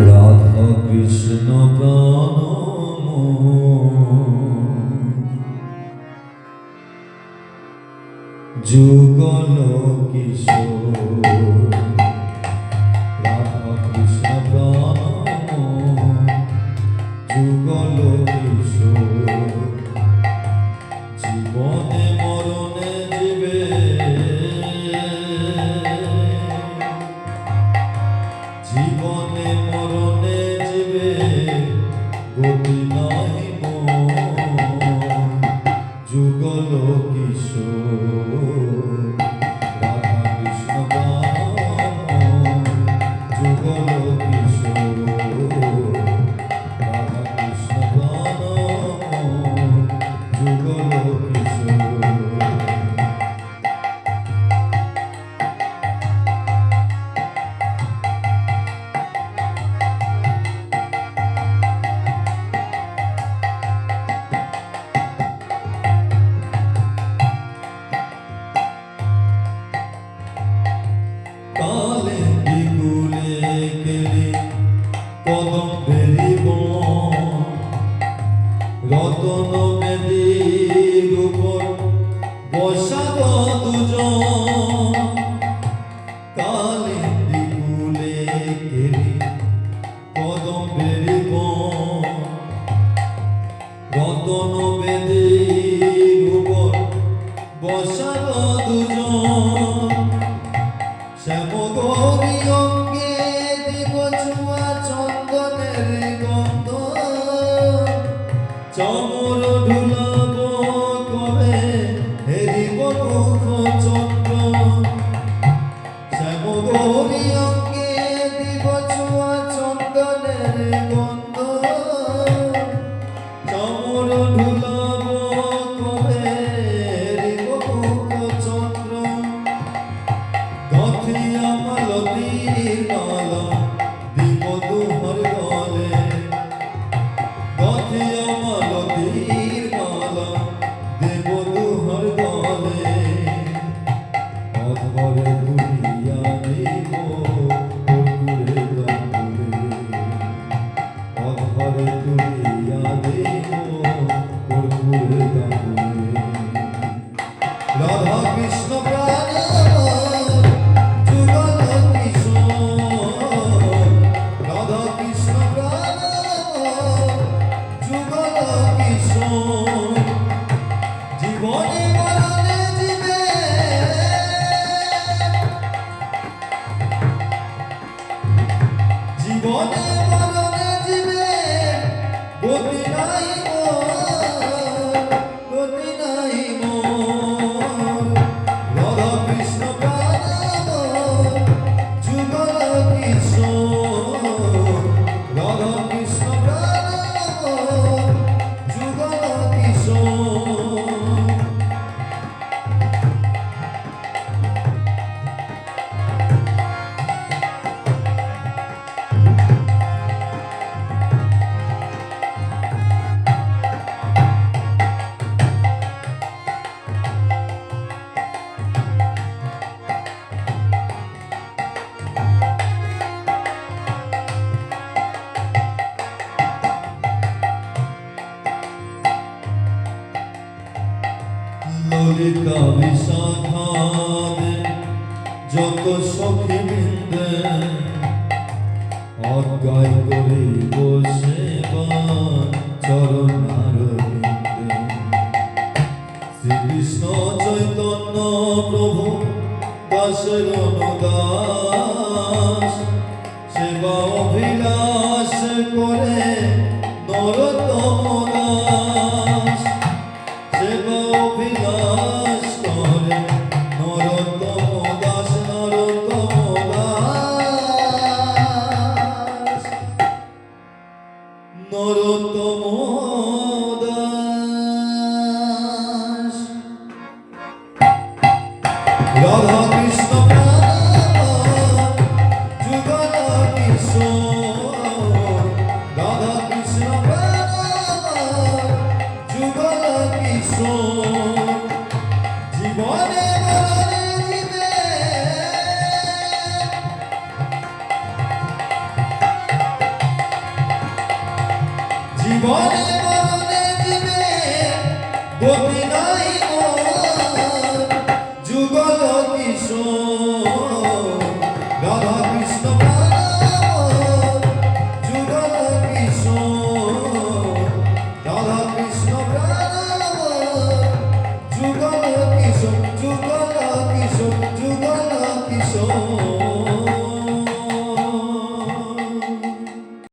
রাধা কৃষ্ণ প্রাণ যুগল কিশোর, রাধা কৃষ্ণ প্রাণ যুগল কিশোর, জীবনে মরণে জীবে, জীবনে মরণে জীবে গতি নাই যুগল কিশোর, রাধা কৃষ্ণ প্রাণ যুগল কিশোর, রাধা কৃষ্ণ প্রাণ যুগল কিশোর। কালে বিকুলে গেলে কদম বেরিব, রতন বেদির উপর বসাব দুজন। কালে বিকুলে গেলে কদম বেরিব, রতন বেদির উপর বসাব দুজন। শ্যামগৌরী অঙ্গে দিব ছোঁয়া চন্দনের গন্ধ, চমর ঢুলাব কবে হেরিব মুখ চন্দ্র। শ্যামগৌরী অঙ্গে দিব ছোঁয়া চন্দনের গন্ধ, চমর ঢুলাব কবে হেরিব মুখ চন্দ্র। গথিয়া মালতীর মালা দিব দুহর গলে, গথিয়া মালতীর মালা দেব দুহর গলে। অধরে দুনিয়া দিব কর্পূরে গন্ধরে, অধরে দুনিয়া দিব কর্পূরে গন্ধরে। রাধা কৃষ্ণ প্রাণ যুগল কিশোর, রাধা কৃষ্ণ প্রাণ যুগল কিশোর, জীবনে মরণে জীবে, জীবনে মরণে জীবে গতি নাই গতি নাই মোর। রাধা কৃষ্ণ প্রাণ যুগল কিশোর, রাধা কৃষ্ণ প্রাণ যুগল কিশোর। ললিতা বিশাখাদে যত সখী বৃন্দে অজ্ঞায় করে বসে চরণার বৃন্দে। শ্রীকৃষ্ণ চৈতন্য প্রভু দাসের অনুদাস, সেবা অভিলাষ করে নরোত্তম দাস, সেবা অভিলাষ করে নরোত্তম দাস, নরোত্তম দাস, নরোত্তম দাস। রাধা কৃষ্ণ প্রাণ যুগল কিশোর, রাধা কৃষ্ণ প্রাণ যুগল কিশোর, জীবনে মরণে জীবে, জীবনে মরণে দিবে গতি নাই মোর, যুগল কিশোর রাধা কৃষ্ণ প্রাণ যুগল কিশোর রাধা কৃষ্ণ প্রাণ যুগল কিশোর যুগল কিশোর যুগল কিশোর